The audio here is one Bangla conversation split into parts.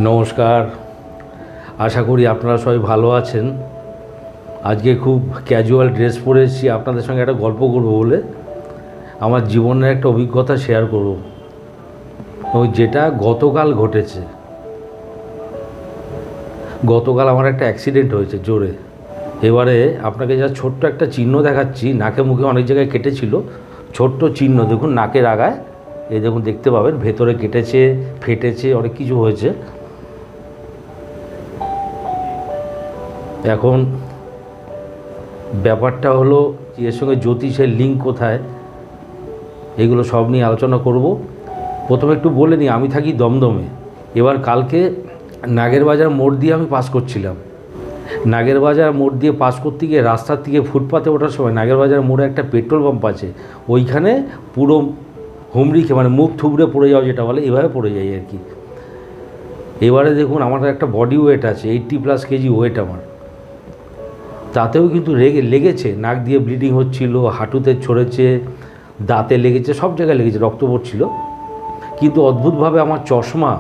নমস্কার, আশা করি আপনারা সবাই ভালো আছেন। আজকে খুব ক্যাজুয়াল ড্রেস পরে এসেছি আপনাদের সঙ্গে একটা গল্প করব বলে, আমার জীবনের একটা অভিজ্ঞতা শেয়ার করব। যেটা গতকাল ঘটেছে। গতকাল আমার একটা অ্যাক্সিডেন্ট হয়েছে জোরে। এবারে আপনাকে যা ছোট্ট একটা চিহ্ন দেখাচ্ছি, নাকে মুখে অনেক জায়গায় কেটেছিল, ছোট্ট চিহ্ন দেখুন নাকের আগায়, এই দেখুন দেখতে পাবেন, ভেতরে কেটেছে, ফেটেছে, অনেক কিছু হয়েছে। এখন ব্যাপারটা হলো এর সঙ্গে জ্যোতিষের লিঙ্ক কোথায়, এগুলো সব নিয়ে আলোচনা করব। প্রথমে একটু বলে নিই, আমি থাকি দমদমে। এবার কালকে নাগেরবাজার মোড় দিয়ে আমি পাস করছিলাম। নাগেরবাজার মোড় দিয়ে পাস করতে গিয়ে রাস্তার থেকে ফুটপাতে ওঠার সময় নাগেরবাজার মোড়ে একটা পেট্রোল পাম্প আছে, ওইখানে পুরো হুমড়ি খেয়ে, মানে মুখ থুবড়ে পড়ে যাওয়া যেটা বলে, এভাবে পড়ে যাই আর কি। এবারে দেখুন আমার একটা বডি ওয়েট আছে, 80+ কেজি ওয়েট আমার, তাতেও কিন্তু লেগেছে, নাক দিয়ে ব্লিডিং হচ্ছিল, হাঁটুতে ছড়েছে, দাঁতে লেগেছে, সব জায়গায় লেগেছে, রক্ত পড়ছিল। কিন্তু অদ্ভুতভাবে আমার চশমা,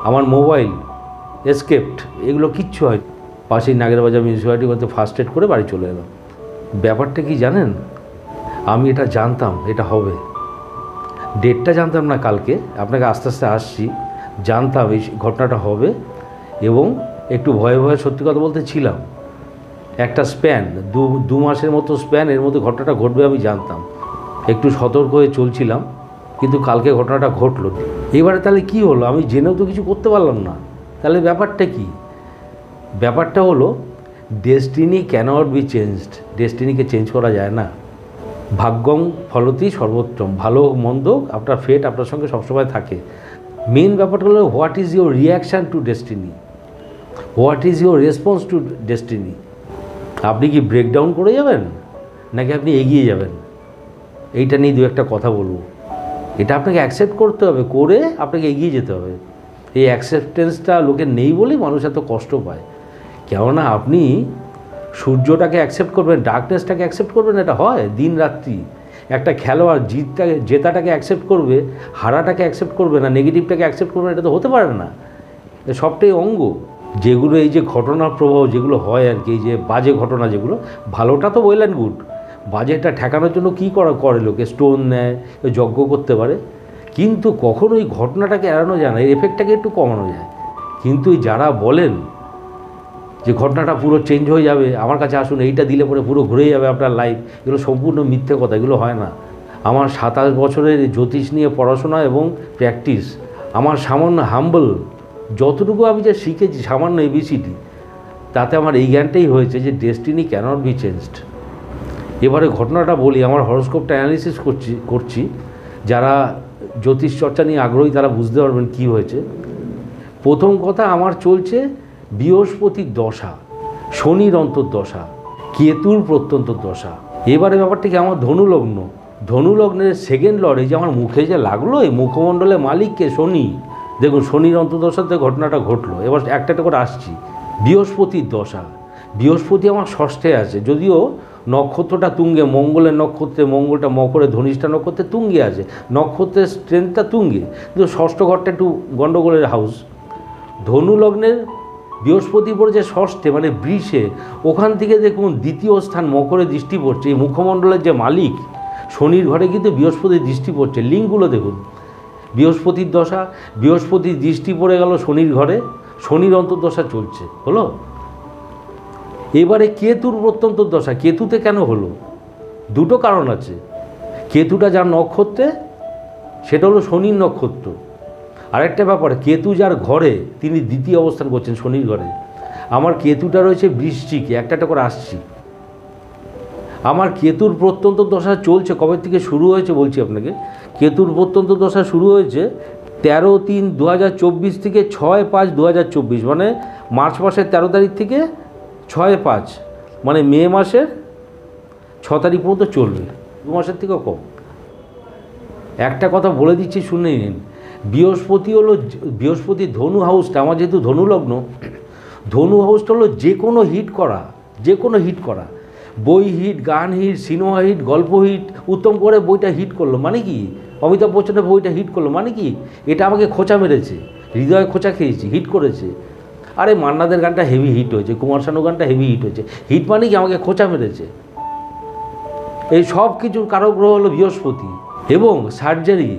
আমার মোবাইল, এসকেপ্ট, এগুলো কিচ্ছু হয়। পাশেই নাগেরবাজার মিউনিসিপ্যালিটি করতে ফার্স্ট এড করে বাড়ি চলে এলাম। ব্যাপারটা কি জানেন, আমি এটা জানতাম এটা হবে, ডেটটা জানতাম না কালকে, আপনাকে আস্তে আস্তে আসছি, জানতাম এই ঘটনাটা হবে এবং একটু ভয়ে ভয়ে সত্যি কথা বলতে ছিলাম। একটা স্প্যান, দু মাসের মতো স্প্যান, এর মধ্যে ঘটনাটা ঘটবে আমি জানতাম, একটু সতর্ক হয়ে চলছিলাম, কিন্তু কালকে ঘটনাটা ঘটলো। এবারে তাহলে কি হলো, আমি জেনেও তো কিছু করতে পারলাম না। তাহলে ব্যাপারটা কি? ব্যাপারটা হলো ডেস্টিনি ক্যানট বি চেঞ্জড। ডেস্টিনিকে চেঞ্জ করা যায় না। ভাগ্যং ফলতি সর্বোত্তম। ভালো মন্দ আপনার ফেট আপনার সঙ্গে সবসময় থাকে। মেন ব্যাপারটা হলো what is your reaction to destiny, what is your response to destiny. আপনি কি ব্রেকডাউন করে যাবেন নাকি আপনি এগিয়ে যাবেন, এইটা নিয়ে দু একটা কথা বলবো। এটা আপনাকে অ্যাকসেপ্ট করতে হবে, করে আপনাকে এগিয়ে যেতে হবে। এই অ্যাকসেপ্টেন্সটা লোকের নেই বলেই মানুষ এত কষ্ট পায়। কেননা আপনি সূর্যটাকে অ্যাকসেপ্ট করবেন, ডার্কনেসটাকে অ্যাকসেপ্ট করবেন, এটা হয় দিন রাত্রি। একটা খেলোয়াড় জেতাটাকে অ্যাকসেপ্ট করবে, হারাটাকে অ্যাকসেপ্ট করবে না, নেগেটিভটাকে অ্যাকসেপ্ট করবে না, এটা তো হতে পারে না। সবটাই অঙ্গ। যেগুলো এই যে ঘটনার প্রবাহ যেগুলো হয় আর কি, এই যে বাজে ঘটনা যেগুলো, ভালোটা তো ওয়েল অ্যান্ড গুড, বাজেটা ঠেকানোর জন্য কী করে লোকে, স্টোন নেয়, যজ্ঞ করতে পারে, কিন্তু কখনো এই ঘটনাটাকে এড়ানো যায় না, এর এফেক্টটাকে একটু কমানো যায়। কিন্তু যারা বলেন যে ঘটনাটা পুরো চেঞ্জ হয়ে যাবে, আমার কাছে আসুন, এইটা দিলে পরে পুরো ঘুরে যাবে আপনার লাইফ, এগুলো সম্পূর্ণ মিথ্যে কথা, এগুলো হয় না। আমার 27 বছরের জ্যোতিষ নিয়ে পড়াশোনা এবং প্র্যাকটিস, আমার সামান্য হাম্বল যতটুকু আমি যে শিখেছি, সামান্য এবিসিডি, তাতে আমার এই জ্ঞানটাই হয়েছে যে ডেস্টিনি ক্যানট বি চেঞ্জড। এবারে ঘটনাটা বলি, আমার হরোস্কোপটা অ্যানালিসিস করছি, যারা জ্যোতিষ চর্চা নিয়ে আগ্রহী তারা বুঝতে পারবেন কি হয়েছে। প্রথম কথা, আমার চলছে বৃহস্পতির দশা, শনির অন্তর্দশা, কেতুর প্রত্যন্তর দশা। এবারে ব্যাপারটা কি, আমার ধনুলগ্ন, ধনুলগ্নের সেকেন্ড লর্ড, এই যে আমার মুখে যে লাগলো, এই মুখমণ্ডলের মালিককে শনি, দেখুন শনির অন্তর্দশাতে ঘটনাটা ঘটলো। এবার একটা একটা করে আসছি। বৃহস্পতির দশা, বৃহস্পতি আমার ষষ্ঠে আছে, যদিও নক্ষত্রটা তুঙ্গে, মঙ্গলের নক্ষত্রে, মঙ্গলটা মকরে, ধনিষ্ঠা নক্ষত্রে তুঙ্গে আছে, নক্ষত্রের স্ট্রেংথটা তুঙ্গে, কিন্তু ষষ্ঠ ঘরটা একটু গণ্ডগোলের হাউস। ধনু লগ্নের বৃহস্পতি পড়েছে ষষ্ঠে, মানে বৃষে, ওখান থেকে দেখুন দ্বিতীয় স্থান মকরে দৃষ্টি পড়ছে। এই মুখমণ্ডলের যে মালিক শনির ঘরে কিন্তু বৃহস্পতির দৃষ্টি পড়ছে, লিঙ্কগুলো দেখুন। বৃহস্পতির দশা, বৃহস্পতির দৃষ্টি পড়ে গেল শনির ঘরে, শনির অন্তর্দশা চলছে, হলো। এবারে কেতুর প্রত্যন্তর দশা, কেতুতে কেন হলো? দুটো কারণ আছে। কেতুটা যার নক্ষত্রে, সেটা হলো শনির নক্ষত্র। আরেকটা ব্যাপার, কেতু যার ঘরে, তিনি দ্বিতীয় অবস্থান করছেন শনির ঘরে। আমার কেতুটা রয়েছে বৃশ্চিকে, একটা করে আসছি। আমার কেতুর প্রত্যন্তর দশা চলছে, কবে থেকে শুরু হয়েছে বলছি আপনাকে। কেতুর প্রত্যন্তর দশা শুরু হয়েছে 13/3/2024 থেকে 6/5/2024, মানে মার্চ মাসের 13 তারিখ থেকে 6/5, মানে মে মাসের 6 তারিখ পর্যন্ত চলবে, 2 মাসের থেকেও কম। একটা কথা বলে দিচ্ছি, শুনে নিন। বৃহস্পতি ধনু হাউসটা, আমার যেহেতু ধনু লগ্ন, ধনু হাউসটা হলো যে কোনো হিট করা, বই হিট, গান হিট, সিনেমা হিট, গল্প হিট। উত্তম কুমারের বইটা হিট করলো মানে কি, অমিতাভ বচ্চনের বইটা হিট করলো মানে কি, এটা আমাকে খোঁচা মেরেছে। হৃদয় খোঁচা খেয়েছি, হিট করেছে। আরে মান্নাদের গানটা হেভি হিট হয়েছে, কুমার শানু গানটা হেভি হিট হয়েছে। হিট মানে কি আমাকে খোঁচা মেরেছে। এই সব কিছুর কারক গ্রহ হলো বৃহস্পতি এবং সার্জারি।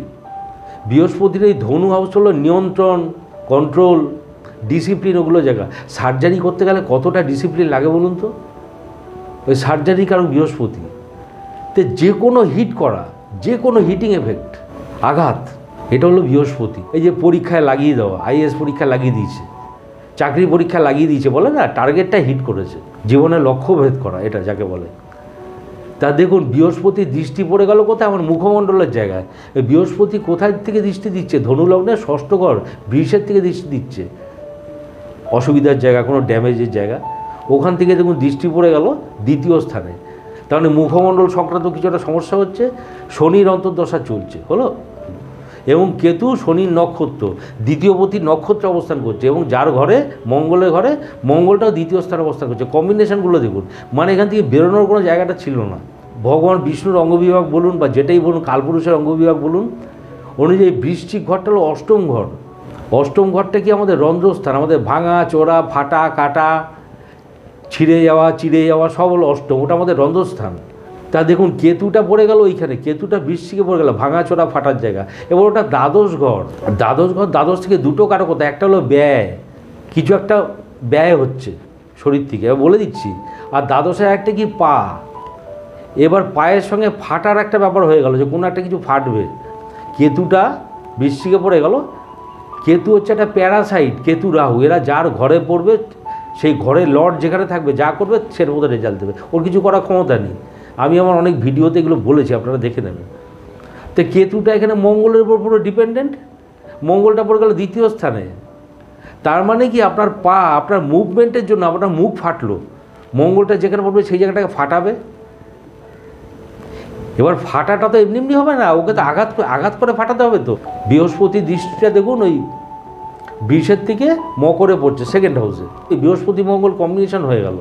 বৃহস্পতির এই ধনু হাউস হলো নিয়ন্ত্রণ, কন্ট্রোল, ডিসিপ্লিন, ওগুলো জায়গা। সার্জারি করতে গেলে কতটা ডিসিপ্লিন লাগে বলুন তো। ওই সার্জারি কারণ বৃহস্পতি। তো যে কোনো হিট করা, যে কোনো হিটিং এফেক্ট, আঘাত, এটা হলো বৃহস্পতি। এই যে পরীক্ষায় লাগিয়ে দেওয়া, আইএএস পরীক্ষায় লাগিয়ে দিয়েছে, চাকরি পরীক্ষা লাগিয়ে দিয়েছে, বলে না টার্গেটটা হিট করেছে, জীবনে লক্ষ্যভেদ করা, এটা যাকে বলে। তা দেখুন বৃহস্পতির দৃষ্টি পড়ে গেল কোথায়? আমার মুখমণ্ডলের জায়গায়। এই বৃহস্পতি কোথায় থেকে দৃষ্টি দিচ্ছে? ধনুলগ্নের ষষ্ঠ ঘর বৃষের থেকে দৃষ্টি দিচ্ছে। অসুবিধার জায়গা, কোনো ড্যামেজের জায়গা, ওখান থেকে দেখুন দৃষ্টি পড়ে গেল দ্বিতীয় স্থানে। তার মানে মুখমণ্ডল সংক্রান্ত কিছু একটা সমস্যা হচ্ছে। শনির অন্তর্দশা চলছে, হলো, এবং কেতু শনির নক্ষত্র দ্বিতীয়পতির নক্ষত্রে অবস্থান করছে, এবং যার ঘরে মঙ্গলের ঘরে মঙ্গলটাও দ্বিতীয় স্থানে অবস্থান করছে। কম্বিনেশনগুলো দেখুন, মানে এখান থেকে বেরোনোর কোনো জায়গাটা ছিল না। ভগবান বিষ্ণুর অঙ্গবিভাগ বলুন বা যেটাই বলুন, কালপুরুষের অঙ্গবিভাগ বলুন, অনুযায়ী বৃশ্চিক ঘরটা হলো অষ্টম ঘর। অষ্টম ঘরটা কি আমাদের রন্ধ্রস্থান, আমাদের ভাঙা চোরা ফাটা কাটা ছিঁড়ে যাওয়া চিড়ে যাওয়া সব হলো অষ্টম, ওটা আমাদের রন্ধ্রস্থান। তা দেখুন কেতুটা পড়ে গেল ওইখানে, কেতুটা বৃশ্চিকে পড়ে গেল, ভাঙাচোরা ফাটার জায়গা। এবার ওটা দ্বাদশ ঘর। দ্বাদশ ঘর, দ্বাদশ থেকে দুটো কারকতা, একটা হলো ব্যয়, কিছু একটা ব্যয় হচ্ছে শরীর থেকে, এবার বলে দিচ্ছি। আর দ্বাদশের একটা কি পা, এবার পায়ের সঙ্গে ফাটার একটা ব্যাপার হয়ে গেল, যে কোনো একটা কিছু ফাটবে। কেতুটা বৃশ্চিকে পড়ে গেল। কেতু হচ্ছে একটা প্যারাসাইট, কেতু রাহু, এরা যার ঘরে পড়বে সেই ঘরের লর্ড যেখানে থাকবে যা করবে সের মধ্যে রেজাল্ট দেবে, ওর কিছু করার ক্ষমতা নেই। আমি আমার অনেক ভিডিওতে এগুলো বলেছি, আপনারা দেখে নেবেন। তো কেতুটা এখানে মঙ্গলের উপর পুরো ডিপেন্ডেন্ট, মঙ্গলটা পড়ে গেল দ্বিতীয় স্থানে। তার মানে কি আপনার পা, আপনার মুভমেন্টের জন্য আপনার মুখ ফাটলো, মঙ্গলটা যেখানে পড়বে সেই জায়গাটাকে ফাটাবে। এবার ফাটাটা তো এমনি এমনি হবে না, ওকে তো আঘাত করে ফাটাতে হবে। তো বৃহস্পতি দৃষ্টিটা দেখুন ওই বৃষের থেকে মকরে পড়ছে, সেকেন্ড হাউসে। এই বৃহস্পতি মঙ্গল কম্বিনেশন হয়ে গেল।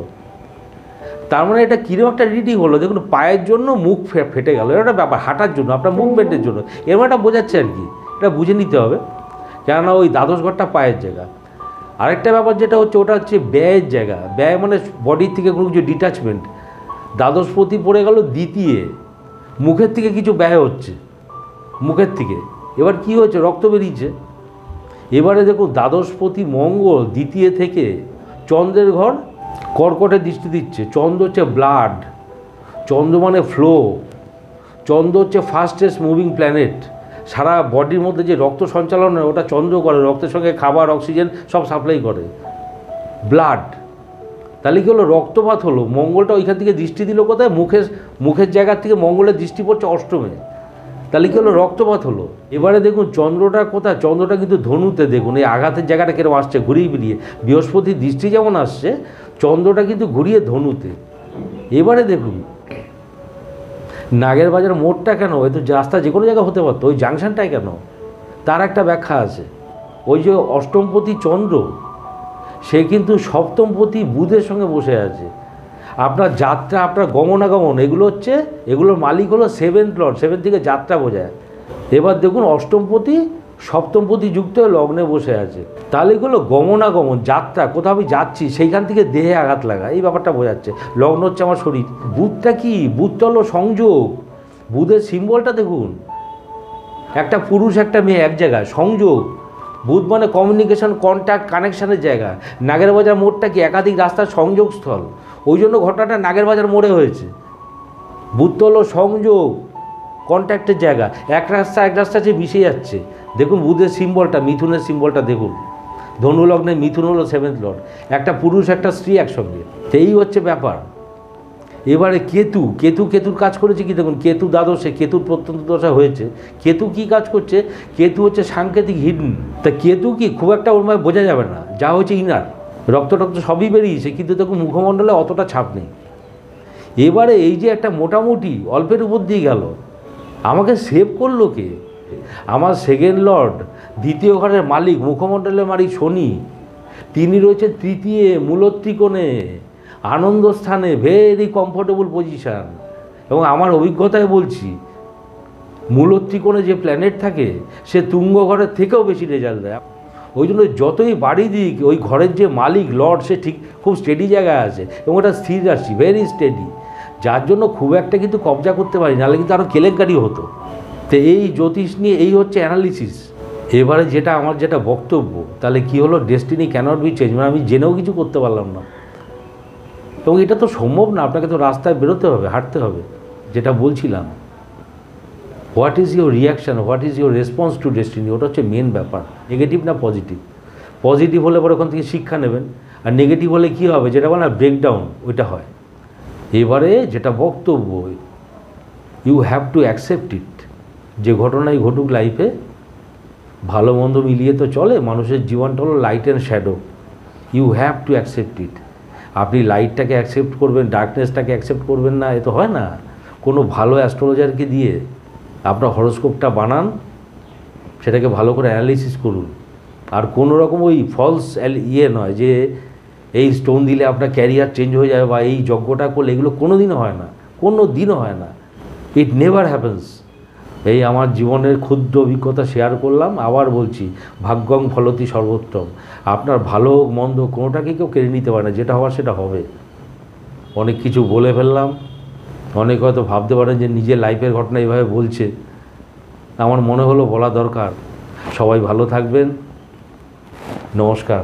তার মানে এটা কীরকম একটা রিডিং হলো দেখুন, পায়ের জন্য মুখ ফেটে গেল, এটা একটা ব্যাপার, হাঁটার জন্য, আপনার মুভমেন্টের জন্য, এরকম একটা বোঝাচ্ছে আর কি। এটা বুঝে নিতে হবে, কেননা ওই দ্বাদশ ঘরটা পায়ের জায়গা। আরেকটা ব্যাপার যেটা হচ্ছে, ওটা হচ্ছে ব্যয়ের জায়গা। ব্যয় মানে বডির থেকে কোনো কিছু ডিট্যাচমেন্ট। দ্বাদশপতি পড়ে গেল দ্বিতীয়, মুখের থেকে কিছু ব্যয় হচ্ছে, মুখের থেকে। এবার কি হচ্ছে? রক্ত বেরিয়েছে। এবারে দেখুন দ্বাদশপতি মঙ্গল দ্বিতীয় থেকে চন্দ্রের ঘর কর্কটে দৃষ্টি দিচ্ছে। চন্দ্র হচ্ছে ব্লাড, চন্দ্র মানে ফ্লো, চন্দ্র হচ্ছে ফাস্টেস্ট মুভিং প্ল্যানেট। সারা বডির মধ্যে যে রক্ত সঞ্চালন হয় ওটা চন্দ্র করে, রক্তের সঙ্গে খাবার অক্সিজেন সব সাপ্লাই করে, ব্লাড। তাহলে কি হলো? রক্তপাত হলো। মঙ্গলটা ওইখান থেকে দৃষ্টি দিল কোথায়? মুখের জায়গার থেকে মঙ্গলের দৃষ্টি পড়ছে অষ্টমে। তাহলে কি হলো? রক্তপাত হলো। এবারে দেখুন চন্দ্রটা কোথায়? চন্দ্রটা কিন্তু ধনুতে। দেখুন এই আঘাতের জায়গাটা কিরকম আসছে, ঘুরিয়ে বেরিয়ে। বৃহস্পতির দৃষ্টি যেমন আসছে, চন্দ্রটা কিন্তু ঘুরিয়ে ধনুতে। এবারে দেখুন নাগের বাজার মোড়টা কেন? হয়তো রাস্তা যে কোনো জায়গায় হতে পারতো, ওই জাংশনটাই কেন? তার একটা ব্যাখ্যা আছে। ওই যে অষ্টমপতি চন্দ্র, সে কিন্তু সপ্তমপতি বুধের সঙ্গে বসে আছে। আপনার যাত্রা, আপনার গমনাগমন, এগুলোর মালিক হলো সেভেন্থ লর্ড, সেভেন থেকে যাত্রা বোঝায়। এবার দেখুন অষ্টমপতি সপ্তমপতি যুক্ত হয়ে লগ্নে বসে আছে, তাহলে এগুলো গমনাগমন, যাত্রা, কোথাও আমি যাচ্ছি সেইখান থেকে দেহে আঘাত লাগা, এই ব্যাপারটা বোঝাচ্ছে। লগ্ন হচ্ছে আমার শরীর। বুধটা কি? বুধটা হলো সংযোগ। বুধের সিম্বলটা দেখুন, একটা পুরুষ একটা মেয়ে এক জায়গায়, সংযোগ। বুধ মানে কমিউনিকেশন, কন্ট্যাক্ট, কানেকশানের জায়গা। নাগের বাজার মোড়টা কি? একাধিক রাস্তার সংযোগস্থল। ওই জন্য ঘটনাটা নাগের বাজার মোড়ে হয়েছে। বুধ তো হলো সংযোগ, কন্ট্যাক্টের জায়গা। এক রাস্তা যে মিশে যাচ্ছে। দেখুন বুধের সিম্বলটা, মিথুনের সিম্বলটা দেখুন। ধনুলগ্নে মিথুন হলো সেভেন্থ লর্ড, একটা পুরুষ একটা স্ত্রী একসঙ্গে। এই হচ্ছে ব্যাপার। এবারে কেতুর কাজ করেছে কি দেখুন, কেতু দ্বাদশে, কেতুর প্রত্যন্ত দশা হয়েছে। কেতু কি কাজ করছে? কেতু হচ্ছে সাংকেতিক হিডন। তা কেতু কি খুব একটা ওর মধ্যে বোঝা যাবে না, যা হচ্ছে ইনার, রক্ত সবই বেরিয়েছে, কিন্তু দেখুন মুখমণ্ডলে অতটা ছাপ নেই। এবারে এই যে একটা মোটামুটি অল্পের উপর দিয়ে গেল, আমাকে সেভ করলো কে? আমার সেকেন্ড লর্ড, দ্বিতীয় ঘরের মালিক, মুখমণ্ডলের মালিক শনি। তিনি রয়েছেন তৃতীয় মূলত্রিকোণে, আনন্দ স্থানে, ভেরি কমফোর্টেবল পজিশান। এবং আমার অভিজ্ঞতায় বলছি, মূলত্রিকোণে যে প্ল্যানেট থাকে সে তুঙ্গ ঘরের থেকেও বেশি রেজাল্ট দেয়। ওই জন্য যতই বাড়ি দিক ওই ঘরের যে মালিক লর্ড সে ঠিক খুব স্টেডি জায়গায় আছে এবং ওটা স্থির রাশি, ভেরি স্টেডি, যার জন্য খুব একটা কিন্তু কবজা করতে পারি, নাহলে কিন্তু আরও কেলেঙ্কারি হতো। তো এই জ্যোতিষ নিয়ে এই হচ্ছে অ্যানালিসিস। এবারে যেটা আমার যেটা বক্তব্য, তাহলে কি হলো, ডেস্টিনি ক্যানট বি চেঞ্জ, মানে আমি জেনেও কিছু করতে পারলাম না, এবং এটা তো সম্ভব না, আপনাকে তো রাস্তায় বেরোতে হবে, হাঁটতে হবে। যেটা বলছিলাম, what is your reaction, what is your response to destiny, ওটা হচ্ছে মেন ব্যাপার। নেগেটিভ না পজিটিভ, পজিটিভ হলে পরে ওখান থেকে শিক্ষা নেবেন, আর নেগেটিভ হলে কী হবে, যেটা বলে না ব্রেকডাউন, ওইটা হয়। এবারে যেটা বক্তব্য, you have to accept it, যে ঘটনাই ঘটুক লাইফে, ভালো মন্দ মিলিয়ে তো চলে, মানুষের জীবনটা হলো light and shadow, you have to accept it. আপনি লাইটটাকে অ্যাকসেপ্ট করবেন, ডার্কনেসটাকে অ্যাকসেপ্ট করবেন না, এ তো হয় না। কোনো ভালো অ্যাস্ট্রোলজারকে দিয়ে আপনার হরোস্কোপটা বানান, সেটাকে ভালো করে অ্যানালিসিস করুন, আর কোনো রকম ওই ফলস নয় যে এই স্টোন দিলে আপনার ক্যারিয়ার চেঞ্জ হয়ে যাবে বা এই যজ্ঞটা করলে, এগুলো কোনো দিনও হয় না, কোনো দিনও হয় না, ইট নেভার হ্যাপেন্স। এই আমার জীবনের ক্ষুদ্র অভিজ্ঞতা শেয়ার করলাম। আবার বলছি, ভাগ্যং ফলতি সর্বোত্তম, আপনার ভালো হোক মন্দ কোনোটাকে কেউ কেড়ে নিতে পারে না, যেটা হওয়ার সেটা হবে। অনেক কিছু বলে ফেললাম, অনেক হয়তো ভাবতে পারেন যে নিজের লাইফের ঘটনা এইভাবে বলছে, আমার মনে হলো বলা দরকার। সবাই ভালো থাকবেন, নমস্কার।